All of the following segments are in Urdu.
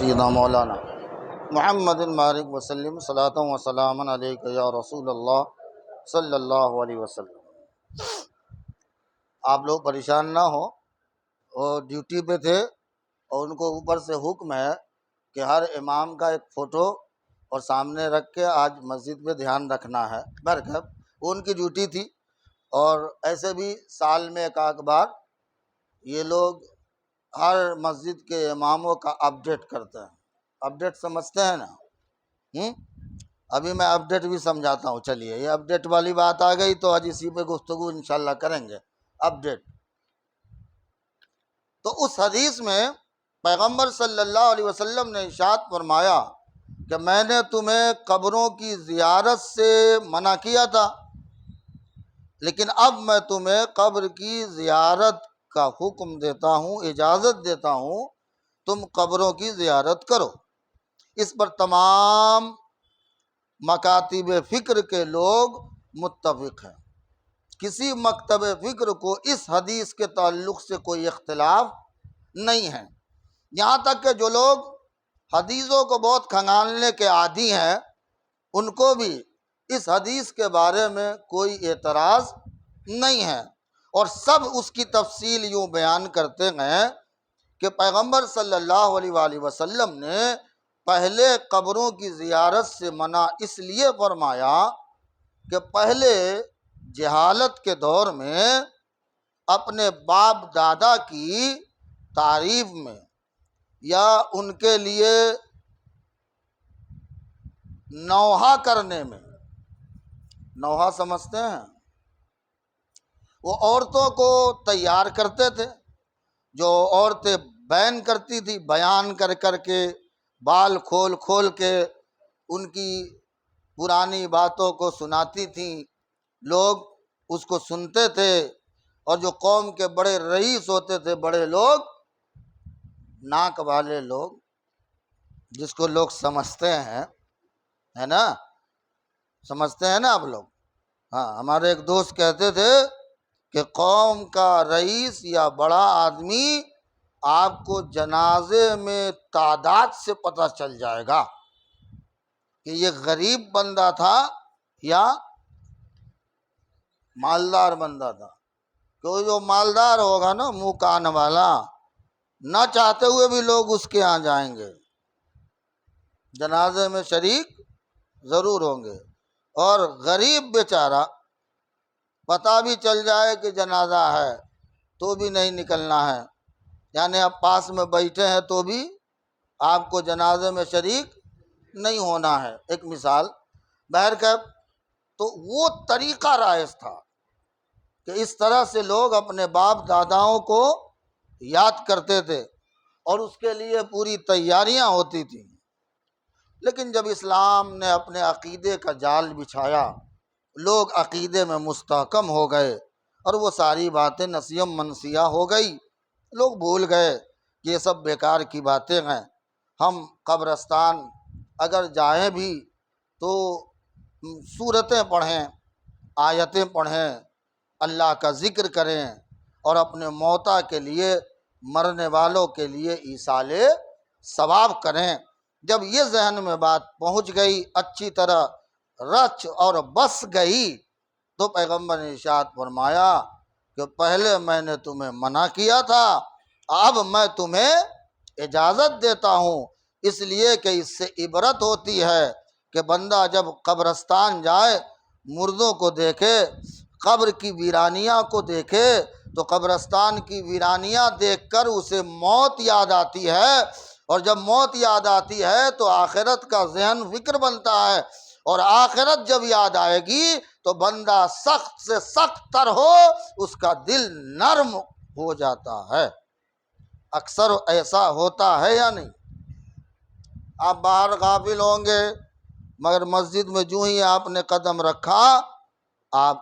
سیدنا مولانا محمد مالک وسلم صلاۃ و سلام علیک یا رسول اللہ صلی اللہ علیہ وسلم۔ آپ لوگ پریشان نہ ہو، وہ ڈیوٹی پہ تھے اور ان کو اوپر سے حکم ہے کہ ہر امام کا ایک فوٹو اور سامنے رکھ کے آج مسجد پہ دھیان رکھنا ہے۔ برکت وہ ان کی ڈیوٹی تھی، اور ایسے بھی سال میں ایک آدھ بار یہ لوگ ہر مسجد کے اماموں کا اپڈیٹ کرتے ہیں۔ اپڈیٹ سمجھتے ہیں نا؟ ابھی میں اپڈیٹ بھی سمجھاتا ہوں، چلیے یہ اپڈیٹ والی بات آ گئی تو آج اسی پہ گفتگو انشاءاللہ کریں گے۔ اپڈیٹ تو اس حدیث میں پیغمبر صلی اللہ علیہ وسلم نے ارشاد فرمایا کہ میں نے تمہیں قبروں کی زیارت سے منع کیا تھا، لیکن اب میں تمہیں قبر کی زیارت کا حکم دیتا ہوں، اجازت دیتا ہوں، تم قبروں کی زیارت کرو۔ اس پر تمام مکاتب فکر کے لوگ متفق ہیں، کسی مکتب فکر کو اس حدیث کے تعلق سے کوئی اختلاف نہیں ہے۔ یہاں تک کہ جو لوگ حدیثوں کو بہت کھنگالنے کے عادی ہیں، ان کو بھی اس حدیث کے بارے میں کوئی اعتراض نہیں ہے، اور سب اس کی تفصیل یوں بیان کرتے ہیں کہ پیغمبر صلی اللہ علیہ وآلہ وسلم نے پہلے قبروں کی زیارت سے منع اس لیے فرمایا کہ پہلے جہالت کے دور میں اپنے باپ دادا کی تعریف میں یا ان کے لیے نوحہ کرنے میں، نوحہ سمجھتے ہیں؟ وہ عورتوں کو تیار کرتے تھے، جو عورتیں بیان کرتی تھی، بیان کر کر کے بال کھول کھول کے ان کی پرانی باتوں کو سناتی تھیں، لوگ اس کو سنتے تھے، اور جو قوم کے بڑے رئیس ہوتے تھے، بڑے لوگ، ناک والے لوگ، جس کو لوگ سمجھتے ہیں، ہے نا؟ سمجھتے ہیں نا آپ لوگ؟ ہاں، ہمارے ایک دوست کہتے تھے کہ قوم کا رئیس یا بڑا آدمی آپ کو جنازے میں تعداد سے پتہ چل جائے گا کہ یہ غریب بندہ تھا یا مالدار بندہ تھا۔ کیونکہ جو مالدار ہوگا نا، منہ کان والا، نہ چاہتے ہوئے بھی لوگ اس کے ہاں جائیں گے، جنازے میں شریک ضرور ہوں گے، اور غریب بیچارہ پتہ بھی چل جائے کہ جنازہ ہے تو بھی نہیں نکلنا ہے، یعنی آپ پاس میں بیٹھے ہیں تو بھی آپ کو جنازے میں شریک نہیں ہونا ہے۔ ایک مثال بہرکیف، تو وہ طریقہ رائج تھا کہ اس طرح سے لوگ اپنے باپ داداؤں کو یاد کرتے تھے، اور اس کے لیے پوری تیاریاں ہوتی تھیں۔ لیکن جب اسلام نے اپنے عقیدے کا جال بچھایا، لوگ عقیدے میں مستحکم ہو گئے، اور وہ ساری باتیں نسیم منسیہ ہو گئی، لوگ بھول گئے کہ یہ سب بیکار کی باتیں ہیں۔ ہم قبرستان اگر جائیں بھی تو سورتیں پڑھیں، آیتیں پڑھیں، اللہ کا ذکر کریں، اور اپنے موتا کے لیے، مرنے والوں کے لیے ایصال ثواب کریں۔ جب یہ ذہن میں بات پہنچ گئی، اچھی طرح رچ اور بس گئی، تو پیغمبر نے ارشاد فرمایا کہ پہلے میں نے تمہیں منع کیا تھا، اب میں تمہیں اجازت دیتا ہوں، اس لیے کہ اس سے عبرت ہوتی ہے کہ بندہ جب قبرستان جائے، مردوں کو دیکھے، قبر کی ویرانیاں کو دیکھے، تو قبرستان کی ویرانیاں دیکھ کر اسے موت یاد آتی ہے، اور جب موت یاد آتی ہے تو آخرت کا ذہن فکر بنتا ہے، اور آخرت جب یاد آئے گی تو بندہ سخت سے سخت تر ہو، اس کا دل نرم ہو جاتا ہے۔ اکثر ایسا ہوتا ہے یا نہیں؟ آپ باہر غافل ہوں گے، مگر مسجد میں جو ہی آپ نے قدم رکھا، آپ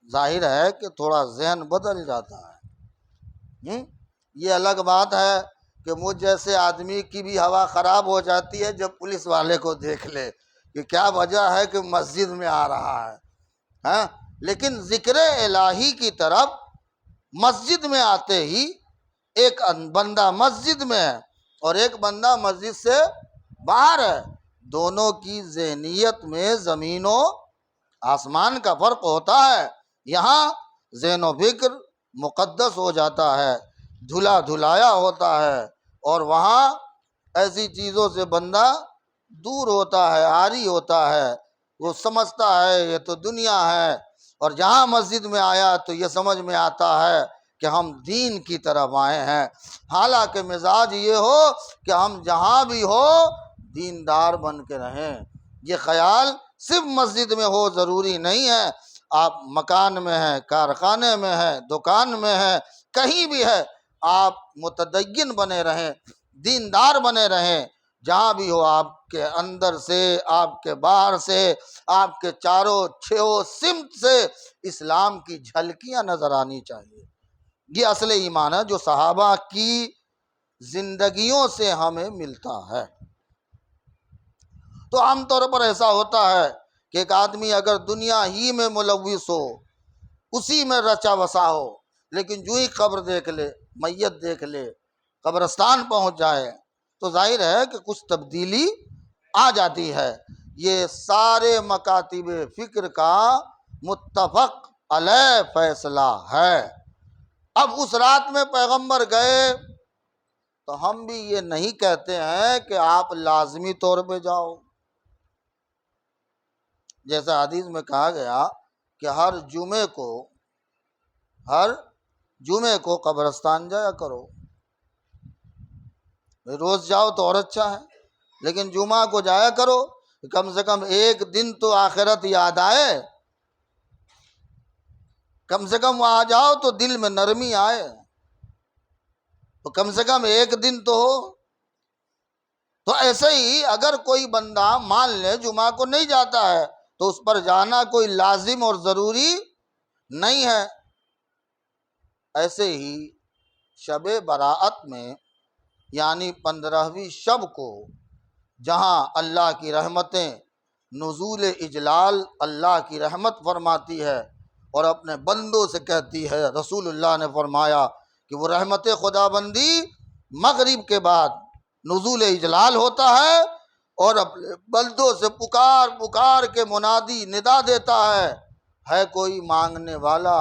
ظاہر ہے کہ تھوڑا ذہن بدل جاتا ہے۔ یہ الگ بات ہے کہ مجھ جیسے آدمی کی بھی ہوا خراب ہو جاتی ہے جب پولیس والے کو دیکھ لے کہ کیا وجہ ہے کہ مسجد میں آ رہا ہے، ہاں؟ لیکن ذکر الہی کی طرف مسجد میں آتے ہی، ایک بندہ مسجد میں ہے اور ایک بندہ مسجد سے باہر ہے، دونوں کی ذہنیت میں زمین و آسمان کا فرق ہوتا ہے۔ یہاں ذہن و فکر مقدس ہو جاتا ہے، دھلا دھلایا ہوتا ہے، اور وہاں ایسی چیزوں سے بندہ دور ہوتا ہے، عاری ہوتا ہے، وہ سمجھتا ہے یہ تو دنیا ہے، اور جہاں مسجد میں آیا تو یہ سمجھ میں آتا ہے کہ ہم دین کی طرف آئے ہیں، حالانکہ مزاج یہ ہو کہ ہم جہاں بھی ہو دیندار بن کے رہیں۔ یہ خیال صرف مسجد میں ہو ضروری نہیں ہے، آپ مکان میں ہیں، کارخانے میں ہیں، دکان میں ہیں، کہیں بھی ہے، آپ متدین بنے رہیں، دیندار بنے رہیں، جہاں بھی ہو آپ کے اندر سے، آپ کے باہر سے، آپ کے چاروں چھو سمت سے اسلام کی جھلکیاں نظر آنی چاہیے۔ یہ اصل ایمان ہے جو صحابہ کی زندگیوں سے ہمیں ملتا ہے۔ تو عام طور پر ایسا ہوتا ہے کہ ایک آدمی اگر دنیا ہی میں ملوث ہو، اسی میں رچا بسا ہو، لیکن جو ہی قبر دیکھ لے، میت دیکھ لے، قبرستان پہنچ جائے، تو ظاہر ہے کہ کچھ تبدیلی آ جاتی ہے۔ یہ سارے مکاتب فکر کا متفق علیہ فیصلہ ہے۔ اب اس رات میں پیغمبر گئے تو ہم بھی یہ نہیں کہتے ہیں کہ آپ لازمی طور پہ جاؤ۔ جیسا حدیث میں کہا گیا کہ ہر جمعے کو قبرستان جایا کرو۔ روز جاؤ تو اور اچھا ہے، لیکن جمعہ کو جایا کرو، کم سے کم ایک دن تو آخرت یاد آئے، کم سے کم وہاں جاؤ تو دل میں نرمی آئے، تو کم سے کم ایک دن تو ہو۔ تو ایسے ہی اگر کوئی بندہ مان لے جمعہ کو نہیں جاتا ہے تو اس پر جانا کوئی لازم اور ضروری نہیں ہے۔ ایسے ہی شب برأت میں، یعنی 15ویں شب کو، جہاں اللہ کی رحمتیں نزول اجلال، اللہ کی رحمت فرماتی ہے اور اپنے بندوں سے کہتی ہے، رسول اللہ نے فرمایا کہ وہ رحمت خدا بندی مغرب کے بعد نزول اجلال ہوتا ہے، اور اپنے بندوں سے پکار پکار کے منادی ندا دیتا ہے کوئی مانگنے والا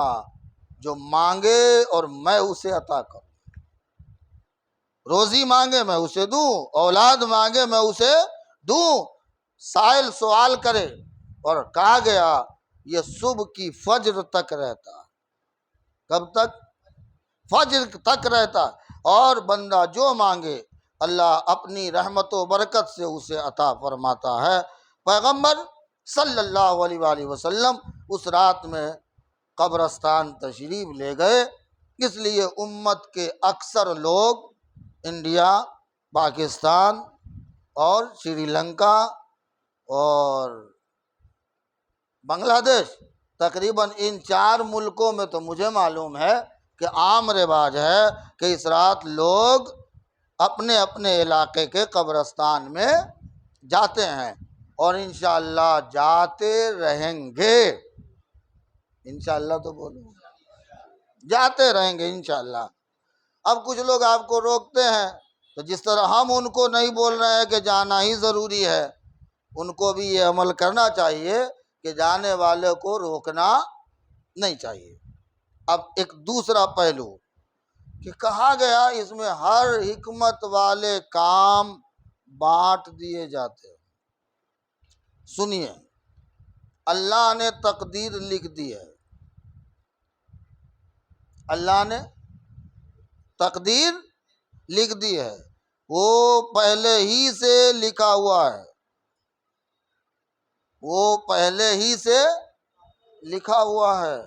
جو مانگے اور میں اسے عطا کروں۔ روزی مانگے میں اسے دوں، اولاد مانگے میں اسے دوں، سائل سوال کرے، اور کہا گیا یہ صبح کی فجر تک رہتا۔ کب تک؟ فجر تک رہتا، اور بندہ جو مانگے اللہ اپنی رحمت و برکت سے اسے عطا فرماتا ہے۔ پیغمبر صلی اللہ علیہ وآلہ وسلم اس رات میں قبرستان تشریف لے گئے، اس لیے امت کے اکثر لوگ انڈیا، پاکستان اور سری لنکا اور بنگلہ دیش، تقریباً ان 4 ملکوں میں تو مجھے معلوم ہے کہ عام رواج ہے کہ اس رات لوگ اپنے اپنے علاقے کے قبرستان میں جاتے ہیں، اور انشاءاللہ جاتے رہیں گے۔ انشاءاللہ تو بولو، جاتے رہیں گے انشاءاللہ۔ اب کچھ لوگ آپ کو روکتے ہیں، تو جس طرح ہم ان کو نہیں بول رہے ہیں کہ جانا ہی ضروری ہے، ان کو بھی یہ عمل کرنا چاہیے کہ جانے والے کو روکنا نہیں چاہیے۔ اب ایک دوسرا پہلو کہ کہا گیا اس میں ہر حکمت والے کام بانٹ دیے جاتے ہیں۔ سنیے، اللہ نے تقدیر لکھ دی ہے، اللہ نے تقدیر لکھ دی ہے، وہ پہلے ہی سے لکھا ہوا ہے، وہ پہلے ہی سے لکھا ہوا ہے۔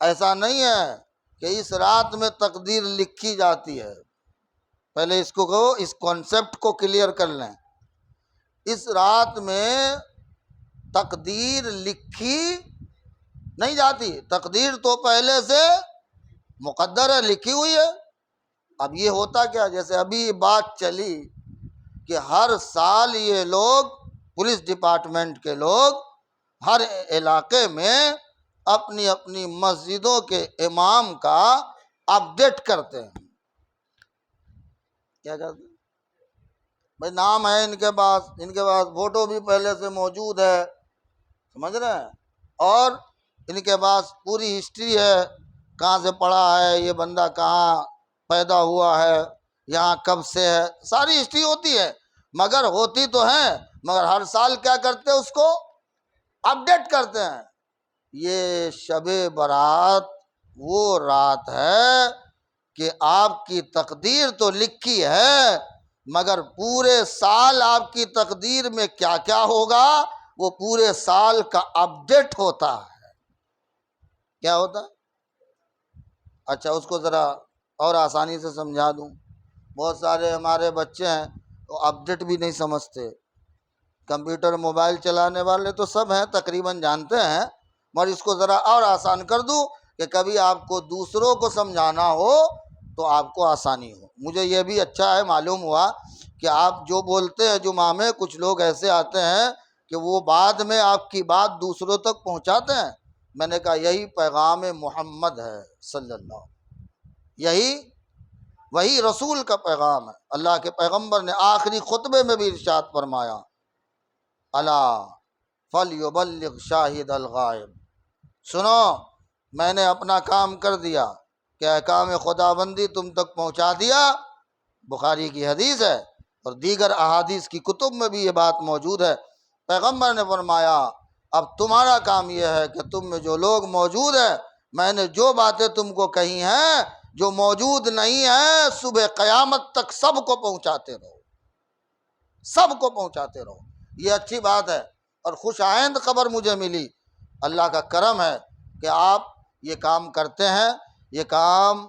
ایسا نہیں ہے کہ اس رات میں تقدیر لکھی جاتی ہے۔ پہلے اس کو کہو، اس کانسیپٹ کو کلیئر کر لیں۔ اس رات میں تقدیر لکھی نہیں جاتی، تقدیر تو پہلے سے مقدر ہے، لکھی ہوئی ہے۔ اب یہ ہوتا کیا، جیسے ابھی بات چلی کہ ہر سال یہ لوگ، پولیس ڈپارٹمنٹ کے لوگ، ہر علاقے میں اپنی اپنی مسجدوں کے امام کا اپڈیٹ کرتے ہیں۔ کیا کرتے ہیں؟ بھائی نام ہے ان کے پاس فوٹو بھی پہلے سے موجود ہے، سمجھ رہے ہیں، اور ان کے پاس پوری ہسٹری ہے، کہاں سے پڑھا ہے یہ بندہ، کہاں پیدا ہوا ہے، یہاں کب سے ہے، ساری ہسٹری ہوتی ہے، مگر ہوتی تو ہے، مگر ہر سال کیا کرتے ہیں، اس کو اپڈیٹ کرتے ہیں۔ یہ شب برات وہ رات ہے کہ آپ کی تقدیر تو لکھی ہے، مگر پورے سال آپ کی تقدیر میں کیا کیا ہوگا وہ پورے سال کا اپڈیٹ ہوتا ہے۔ کیا ہوتا ہے؟ اچھا اس کو ذرا اور آسانی سے سمجھا دوں۔ بہت سارے ہمارے بچے ہیں وہ اپڈیٹ بھی نہیں سمجھتے، کمپیوٹر موبائل چلانے والے تو سب ہیں تقریباً جانتے ہیں، مگر اس کو ذرا اور آسان کر دوں کہ کبھی آپ کو دوسروں کو سمجھانا ہو تو آپ کو آسانی ہو۔ مجھے یہ بھی اچھا ہے، معلوم ہوا کہ آپ جو بولتے ہیں جمعہ میں، کچھ لوگ ایسے آتے ہیں کہ وہ بعد میں آپ کی بات دوسروں تک پہنچاتے ہیں۔ میں نے کہا یہی پیغام محمد ہے صلی اللہ علیہ وسلم، وہی رسول کا پیغام ہے۔ اللہ کے پیغمبر نے آخری خطبے میں بھی ارشاد فرمایا، الا فلیبلغ شاہد الغائب، سنو میں نے اپنا کام کر دیا کہ احکام خدا بندی تم تک پہنچا دیا۔ بخاری کی حدیث ہے اور دیگر احادیث کی کتب میں بھی یہ بات موجود ہے۔ پیغمبر نے فرمایا اب تمہارا کام یہ ہے کہ تم میں جو لوگ موجود ہیں، میں نے جو باتیں تم کو کہی ہیں، جو موجود نہیں ہیں، صبح قیامت تک سب کو پہنچاتے رہو، سب کو پہنچاتے رہو۔ یہ اچھی بات ہے اور خوش آئند خبر مجھے ملی، اللہ کا کرم ہے کہ آپ یہ کام کرتے ہیں۔ یہ کام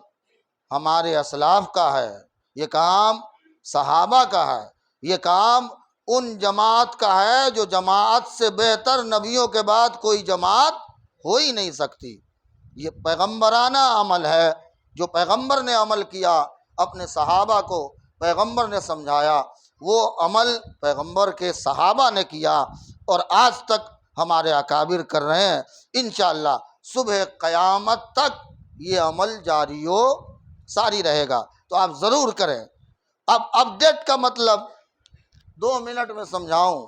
ہمارے اسلاف کا ہے، یہ کام صحابہ کا ہے، یہ کام ان جماعت کا ہے جو جماعت سے بہتر نبیوں کے بعد کوئی جماعت ہو ہی نہیں سکتی۔ یہ پیغمبرانہ عمل ہے، جو پیغمبر نے عمل کیا، اپنے صحابہ کو پیغمبر نے سمجھایا، وہ عمل پیغمبر کے صحابہ نے کیا اور آج تک ہمارے اکابر کر رہے ہیں۔ انشاءاللہ صبح قیامت تک یہ عمل جاری و ساری رہے گا، تو آپ ضرور کریں۔ اب اپڈیٹ کا مطلب 2 منٹ میں سمجھاؤں۔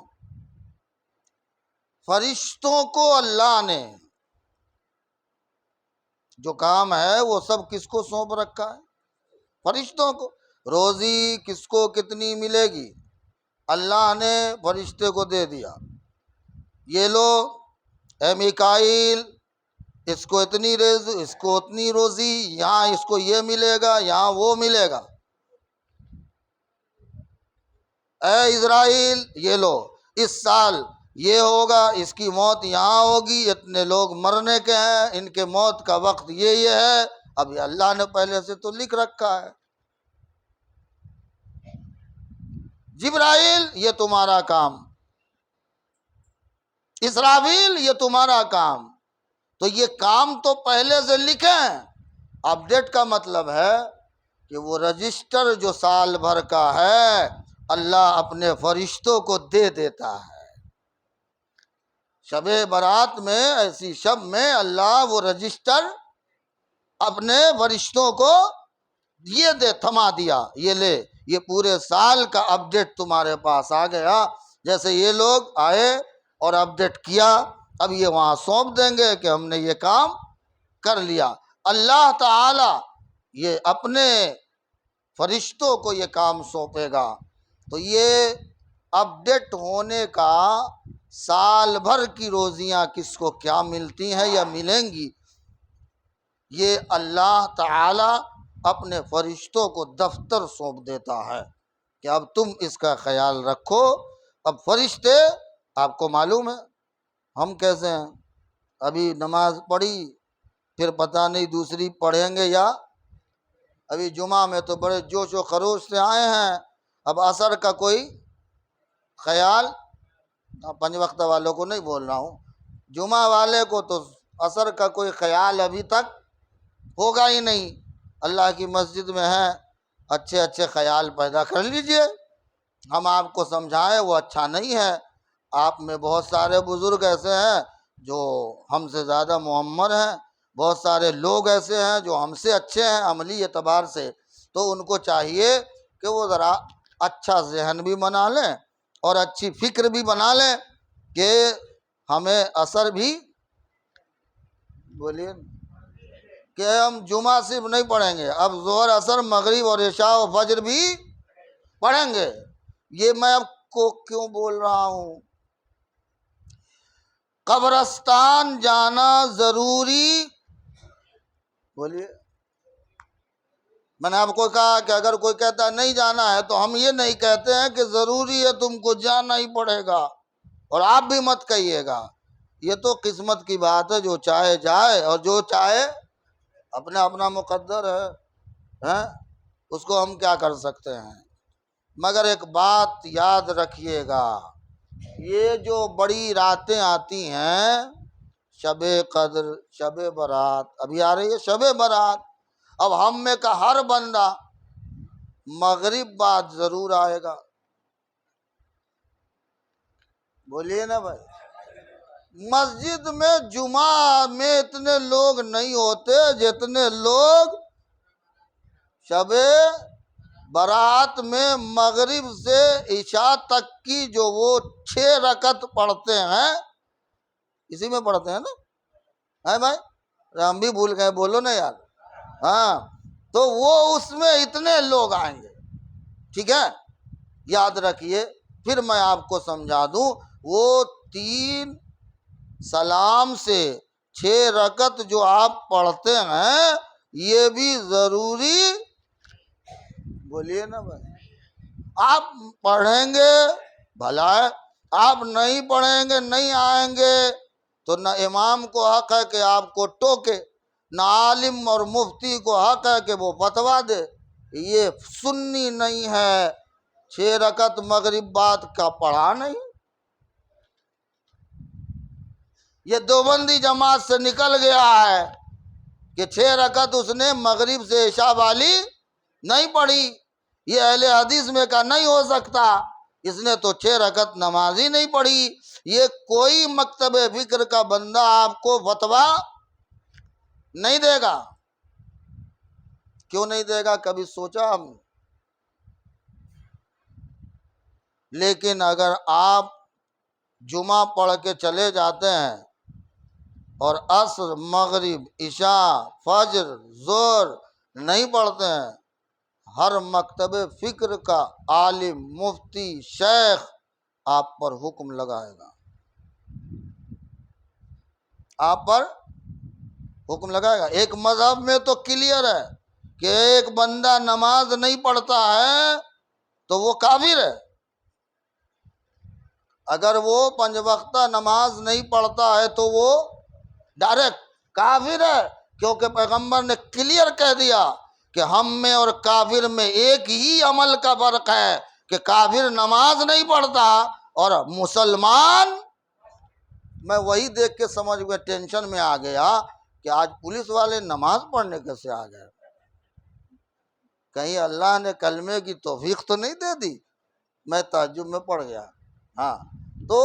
فرشتوں کو اللہ نے جو کام ہے وہ سب کس کو سونپ رکھا ہے؟ فرشتوں کو۔ روزی کس کو کتنی ملے گی؟ اللہ نے فرشتے کو دے دیا، یہ لو اے میکائیل اس کو اتنی روزی، اس کو اتنی روزی، یہاں اس کو یہ ملے گا، یہاں وہ ملے گا۔ اے اسرائیل یہ لو اس سال یہ ہوگا، اس کی موت یہاں ہوگی، اتنے لوگ مرنے کے ہیں، ان کے موت کا وقت یہ ہے۔ اب یہ اللہ نے پہلے سے تو لکھ رکھا ہے۔ جبرائیل یہ تمہارا کام، اسرافیل یہ تمہارا کام، تو یہ کام تو پہلے سے لکھیں۔ اپڈیٹ کا مطلب ہے کہ وہ رجسٹر جو سال بھر کا ہے اللہ اپنے فرشتوں کو دے دیتا ہے۔ شب برات میں، ایسی شب میں اللہ وہ رجسٹر اپنے فرشتوں کو یہ تھما دیا، یہ لے، یہ پورے سال کا اپڈیٹ تمہارے پاس آ گیا۔ جیسے یہ لوگ آئے اور اپڈیٹ کیا، اب یہ وہاں سونپ دیں گے کہ ہم نے یہ کام کر لیا۔ اللہ تعالی یہ اپنے فرشتوں کو یہ کام سونپے گا، تو یہ اپڈیٹ ہونے کا سال بھر کی روزیاں کس کو کیا ملتی ہیں یا ملیں گی، یہ اللہ تعالی اپنے فرشتوں کو دفتر سونپ دیتا ہے کہ اب تم اس کا خیال رکھو۔ اب فرشتے آپ کو معلوم ہے ہم کیسے ہیں، ابھی نماز پڑھی پھر پتہ نہیں دوسری پڑھیں گے، یا ابھی جمعہ میں تو بڑے جوش و خروش سے آئے ہیں، اب عصر کا کوئی خیال، 5 وقت والوں کو نہیں بول رہا ہوں، جمعہ والے کو تو عصر کا کوئی خیال ابھی تک ہوگا ہی نہیں۔ اللہ کی مسجد میں ہیں، اچھے اچھے خیال پیدا کر لیجئے، ہم آپ کو سمجھائیں وہ اچھا نہیں ہے۔ آپ میں بہت سارے بزرگ ایسے ہیں جو ہم سے زیادہ معمر ہیں، بہت سارے لوگ ایسے ہیں جو ہم سے اچھے ہیں عملی اعتبار سے، تو ان کو چاہیے کہ وہ ذرا اچھا ذہن بھی بنا لیں اور اچھی فکر بھی بنا لیں کہ ہمیں اثر بھی بولیے کہ ہم جمعہ صرف نہیں پڑھیں گے، اب ظہر اثر مغرب اور عشاء و فجر بھی پڑھیں گے۔ یہ میں اب کو کیوں بول رہا ہوں؟ قبرستان جانا ضروری، بولیے، میں نے آپ کو کہا کہ اگر کوئی کہتا ہے نہیں جانا ہے تو ہم یہ نہیں کہتے ہیں کہ ضروری ہے تم کو جانا ہی پڑے گا، اور آپ بھی مت کہیے گا، یہ تو قسمت کی بات ہے، جو چاہے جائے اور جو چاہے اپنا اپنا مقدر ہے، اس کو ہم کیا کر سکتے ہیں۔ مگر ایک بات یاد رکھیے گا، یہ جو بڑی راتیں آتی ہیں، شب قدر، شب برات، ابھی آ رہی ہے شب برات، اب ہم میں کا ہر بندہ مغرب بعد ضرور آئے گا، بولیے نا بھائی۔ مسجد میں جمعہ میں اتنے لوگ نہیں ہوتے جتنے لوگ شب برات میں مغرب سے عشاء تک کی جو وہ 6 رکعت پڑھتے ہیں، اسی میں پڑھتے ہیں نا، ہے بھائی؟ ہم بھی بھول گئے، بولو نا یار، ہاں، تو وہ اس میں اتنے لوگ آئیں گے، ٹھیک ہے؟ یاد رکھیے، پھر میں آپ کو سمجھا دوں، وہ 3 سلام سے 6 رکعت جو آپ پڑھتے ہیں، یہ بھی ضروری، بولیے نا بھائی۔ آپ پڑھیں گے بھلا ہے، آپ نہیں پڑھیں گے، نہیں آئیں گے، تو نہ امام کو حق ہے کہ آپ کو ٹوکے، نہ عالم اور مفتی کو حق ہے کہ وہ فتویٰ دے، یہ سنی نہیں ہے، 6 رکعت مغرب بعد کا پڑھا نہیں، یہ دیوبندی جماعت سے نکل گیا ہے کہ 6 رکعت اس نے مغرب سے عشاء والی نہیں پڑھی، یہ اہل حدیث میں کا نہیں ہو سکتا، اس نے تو 6 رکعت نماز ہی نہیں پڑھی۔ یہ کوئی مکتب فکر کا بندہ آپ کو فتویٰ نہیں دے گا، کیوں نہیں دے گا؟ کبھی سوچا ہم؟ لیکن اگر آپ جمعہ پڑھ کے چلے جاتے ہیں اور عصر، مغرب، عشاء، فجر، ظہر نہیں پڑھتے ہیں، ہر مکتب فکر کا عالم، مفتی، شیخ آپ پر حکم لگائے گا، آپ پر حکم لگائے گا۔ ایک مذہب میں تو کلیئر ہے کہ ایک بندہ نماز نہیں پڑھتا ہے تو وہ کافر ہے، اگر وہ 5 وقتہ نماز نہیں پڑھتا ہے تو وہ ڈائریکٹ کافر ہے، کیونکہ پیغمبر نے کلیئر کہہ دیا کہ ہم میں اور کافر میں ایک ہی عمل کا فرق ہے کہ کافر نماز نہیں پڑھتا اور مسلمان۔ میں وہی دیکھ کے سمجھ گیا، ٹینشن میں آ گیا کہ آج پولیس والے نماز پڑھنے کیسے آ گئے، کہیں اللہ نے کلمے کی توفیق تو نہیں دے دی؟ میں تعجب میں پڑ گیا۔ ہاں، تو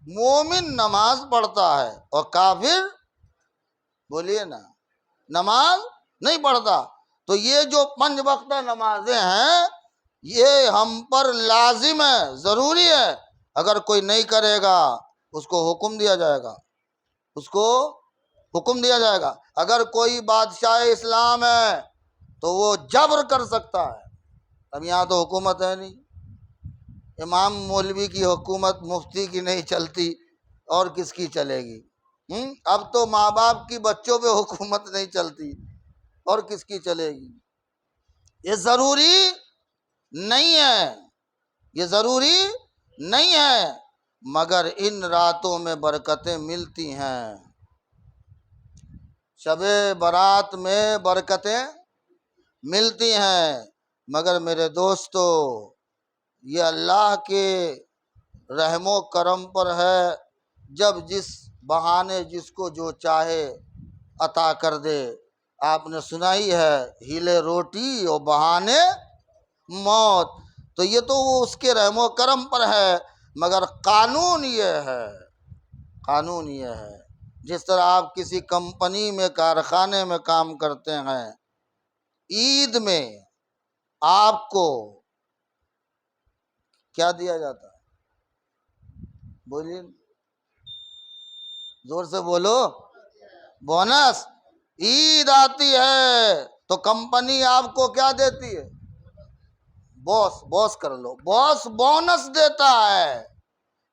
مومن نماز پڑھتا ہے اور کافر، بولیے نا، نماز نہیں پڑھتا۔ تو یہ جو 5 وقتہ نمازیں ہیں، یہ ہم پر لازم ہے، ضروری ہے، اگر کوئی نہیں کرے گا اس کو حکم دیا جائے گا، اس کو حکم دیا جائے گا۔ اگر کوئی بادشاہ اسلام ہے تو وہ جبر کر سکتا ہے، اب یہاں تو حکومت ہے نہیں، امام مولوی کی حکومت مفتی کی نہیں چلتی، اور کس کی چلے گی؟ اب تو ماں باپ کی بچوں پہ حکومت نہیں چلتی، اور کس کی چلے گی؟ یہ ضروری نہیں ہے، یہ ضروری نہیں ہے، مگر ان راتوں میں برکتیں ملتی ہیں، شب برات میں برکتیں ملتی ہیں، مگر میرے دوستو یہ اللہ کے رحم و کرم پر ہے، جب جس بہانے جس کو جو چاہے عطا کر دے۔ آپ نے سنائی ہے، ہیلے روٹی اور بہانے موت، تو یہ تو وہ اس کے رحم و کرم پر ہے، مگر قانون یہ ہے، قانون یہ ہے، جس طرح آپ کسی کمپنی میں، کارخانے میں کام کرتے ہیں، عید میں آپ کو کیا دیا جاتا ہے؟ بولیے، زور سے بولو۔ بونس۔ عید آتی ہے تو کمپنی آپ کو کیا دیتی ہے؟ باس کر لو، باس بونس دیتا ہے۔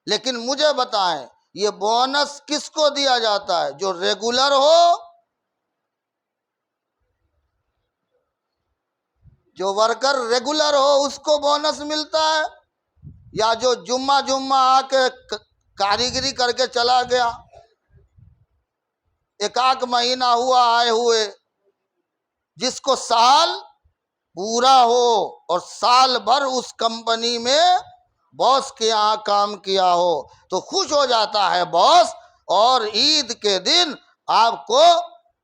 لیکن مجھے بتائیں یہ بونس کس کو دیا جاتا ہے؟ جو ریگولر ہو، جو ورکر ریگولر ہو اس کو بونس ملتا ہے، یا جو جمعہ آ کے کاریگری کر کے چلا گیا، ایک آدھ مہینہ ہوا آئے ہوئے، جس کو سال پورا ہو اور سال بھر اس کمپنی میں باس کے یہاں کام کیا ہو تو خوش ہو جاتا ہے باس، اور عید کے دن آپ کو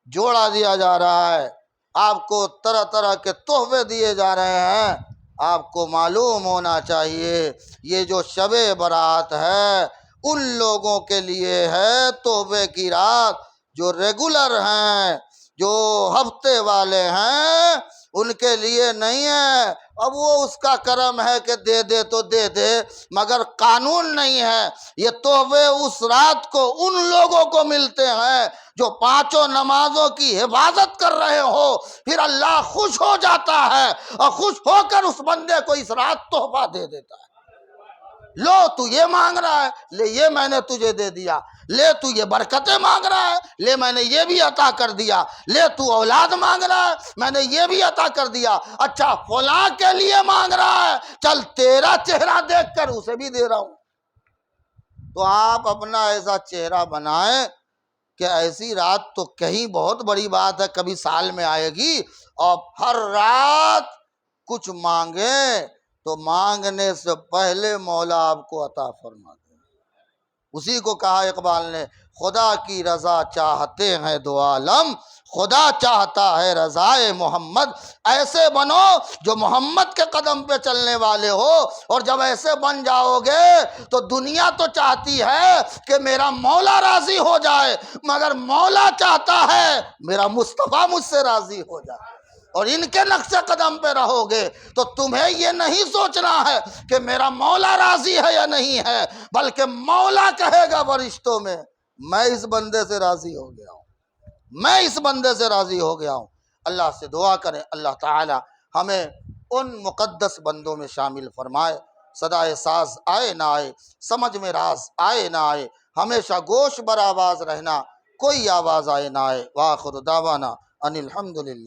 جوڑا دیا جا رہا ہے، آپ کو طرح طرح کے تحفے دیے جا رہے ہیں۔ آپ کو معلوم ہونا چاہیے یہ جو شب برات ہے ان لوگوں کے لیے ہے تحفے کی رات، جو ریگولر ہیں، جو ہفتے والے ہیں، ان کے لیے نہیں ہے۔ اب وہ اس کا کرم ہے کہ دے دے تو دے دے، مگر قانون نہیں ہے۔ یہ تحفے اس رات کو ان لوگوں کو ملتے ہیں جو پانچوں نمازوں کی حفاظت کر رہے ہو، پھر اللہ خوش ہو جاتا ہے اور خوش ہو کر اس بندے کو اس رات تحفہ دے دیتا ہے۔ لو تو یہ مانگ رہا ہے، لے یہ میں نے تجھے دے دیا، لے تو یہ برکتیں مانگ رہا ہے، لے میں نے یہ بھی عطا کر دیا، لے تو اولاد مانگ رہا ہے، میں نے یہ بھی عطا کر دیا، اچھا فلاں کے لیے مانگ رہا ہے، چل تیرا چہرہ دیکھ کر اسے بھی دے رہا ہوں۔ تو آپ اپنا ایسا چہرہ بنائیں کہ ایسی رات تو کہیں بہت بڑی بات ہے، کبھی سال میں آئے گی، اور ہر رات کچھ مانگیں تو مانگنے سے پہلے مولا آپ کو عطا فرما دے۔ اسی کو کہا اقبال نے، خدا کی رضا چاہتے ہیں دو عالم، خدا چاہتا ہے رضائے محمد۔ ایسے بنو جو محمد کے قدم پہ چلنے والے ہو، اور جب ایسے بن جاؤ گے تو دنیا تو چاہتی ہے کہ میرا مولا راضی ہو جائے، مگر مولا چاہتا ہے میرا مصطفیٰ مجھ سے راضی ہو جائے۔ اور ان کے نقش قدم پہ رہو گے تو تمہیں یہ نہیں سوچنا ہے کہ میرا مولا راضی ہے یا نہیں ہے، بلکہ مولا کہے گا فرشتوں میں میں اس بندے سے راضی ہو گیا ہوں، میں اس بندے سے راضی ہو گیا ہوں۔ اللہ سے دعا کریں اللہ تعالی ہمیں ان مقدس بندوں میں شامل فرمائے۔ صدائے ساز آئے نہ آئے، سمجھ میں راز آئے نہ آئے، ہمیشہ گوش بر آواز رہنا، کوئی آواز آئے نہ آئے۔ وآخر دعوانا ان الحمدللہ۔